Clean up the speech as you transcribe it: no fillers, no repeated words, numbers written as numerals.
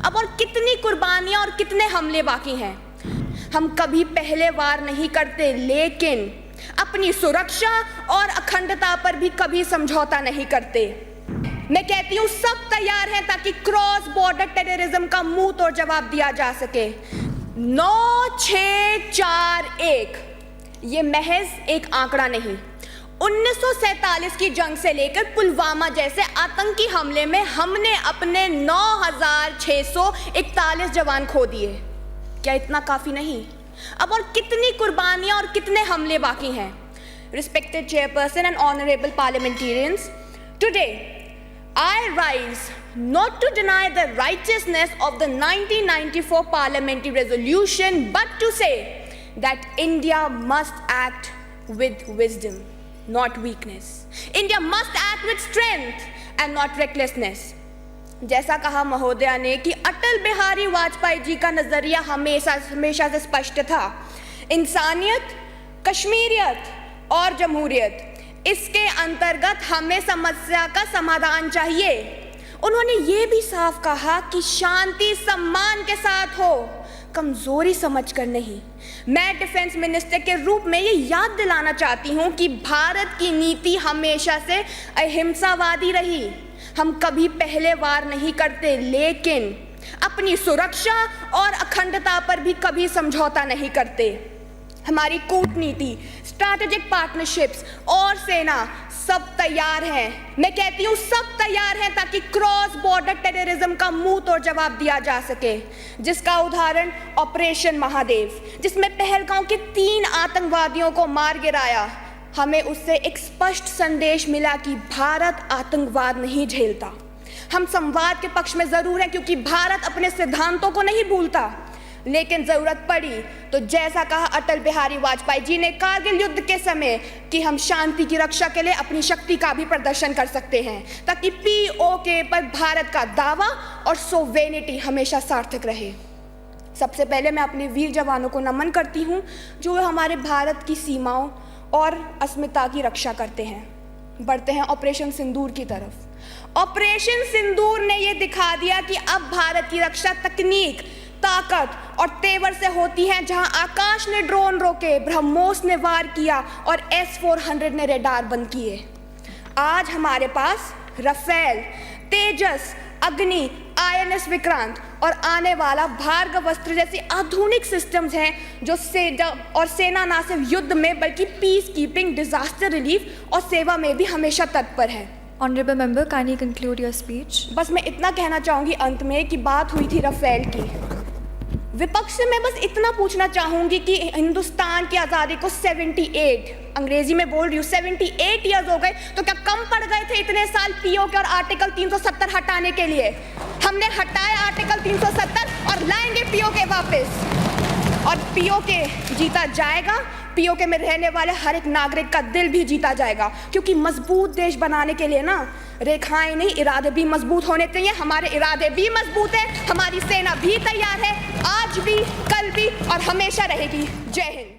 अब और कितनी कुर्बानियां और कितने हमले बाकी हैं। हम कभी पहले वार नहीं करते, लेकिन अपनी सुरक्षा और अखंडता पर भी कभी समझौता नहीं करते। मैं कहती हूँ सब तैयार हैं ताकि क्रॉस बॉर्डर टेररिज्म का मुंह तोड़ जवाब दिया जा सके। 9641 ये महज एक आंकड़ा नहीं। 1947 की जंग से लेकर पुलवामा जैसे आतंकी हमले में हमने अपने 9641 जवान खो दिए। क्या इतना काफी नहीं? अब और कितनी कुर्बानियां और कितने हमले बाकी हैं। Respected chairperson and honorable parliamentarians, today I rise not to deny the righteousness of the 1994 parliamentary resolution, but to say that India must act with wisdom, not weakness. India must act with strength and not recklessness. जैसा कहा महोदया ने कि अटल बिहारी वाजपेयी जी का नजरिया हमेशा से स्पष्ट था। इंसानियत, कश्मीरियत और जमहूरियत, इसके अंतर्गत हमें समस्या का समाधान चाहिए। उन्होंने ये भी साफ कहा कि शांति सम्मान के साथ हो, कमजोरी समझकर नहीं। मैं डिफेंस मिनिस्टर के रूप में ये याद दिलाना चाहती हूँ कि भारत की नीति हमेशा से अहिंसावादी रही। हम कभी पहले वार नहीं करते, लेकिन अपनी सुरक्षा और अखंडता पर भी कभी समझौता नहीं करते। हमारी कूटनीति, स्ट्रैटेजिक पार्टनरशिप्स और सेना सब तैयार हैं। मैं कहती हूँ सब तैयार हैं ताकि क्रॉस बॉर्डर टेररिज्म का मुंह तोड़ जवाब दिया जा सके, जिसका उदाहरण ऑपरेशन महादेव, जिसमें पहलगांव के 3 आतंकवादियों को मार गिराया। हमें उससे एक स्पष्ट संदेश मिला कि भारत आतंकवाद नहीं झेलता। हम संवाद के पक्ष में जरूर हैं क्योंकि भारत अपने सिद्धांतों को नहीं भूलता, लेकिन जरूरत पड़ी तो जैसा कहा अटल बिहारी वाजपेयी जी ने कारगिल युद्ध के समय कि हम शांति की रक्षा के लिए अपनी शक्ति का भी प्रदर्शन कर सकते हैं, ताकि पीओके पर भारत का दावा और सोवेनिटी हमेशा सार्थक रहे। सबसे पहले मैं अपने वीर जवानों को नमन करती हूँ जो हमारे भारत की सीमाओं और अस्मिता की रक्षा करते हैं। बढ़ते हैं ऑपरेशन सिंदूर की तरफ। ऑपरेशन सिंदूर ने यह दिखा दिया कि अब भारत की रक्षा तकनीक, ताकत और तेवर से होती है। जहां आकाश ने ड्रोन रोके, ब्रह्मोस ने वार किया और S-400 ने रेडार बंद किए। आज हमारे पास राफेल, तेजस, अग्नि, INS विक्रांत और आने वाला भार्गवास्त्र जैसी आधुनिक सिस्टम्स हैं जो सेना न सिर्फ युद्ध में बल्कि पीस कीपिंग, डिजास्टर रिलीफ और सेवा में भी हमेशा तत्पर है। Honorable member, can you conclude your speech? बस मैं इतना कहना चाहूँगी अंत में कि बात हुई थी राफेल की। विपक्ष से मैं बस इतना पूछना चाहूँगी कि हिंदुस्तान की आज़ादी को 78, अंग्रेजी में बोल रही हूँ, 78 ईयर्स हो गए, तो क्या कम पड़ गए थे इतने साल पीओके और आर्टिकल 370 हटाने के लिए? हमने हटाया आर्टिकल 370 और लाएंगे पीओके वापस, और पीओके जीता जाएगा। पीओके में रहने वाले हर एक नागरिक का दिल भी जीता जाएगा, क्योंकि मजबूत देश बनाने के लिए ना रेखाएं नहीं, इरादे भी मजबूत होने चाहिए। हमारे इरादे भी मजबूत हैं, हमारी सेना भी तैयार है, आज भी, कल भी और हमेशा रहेगी। जय हिंद।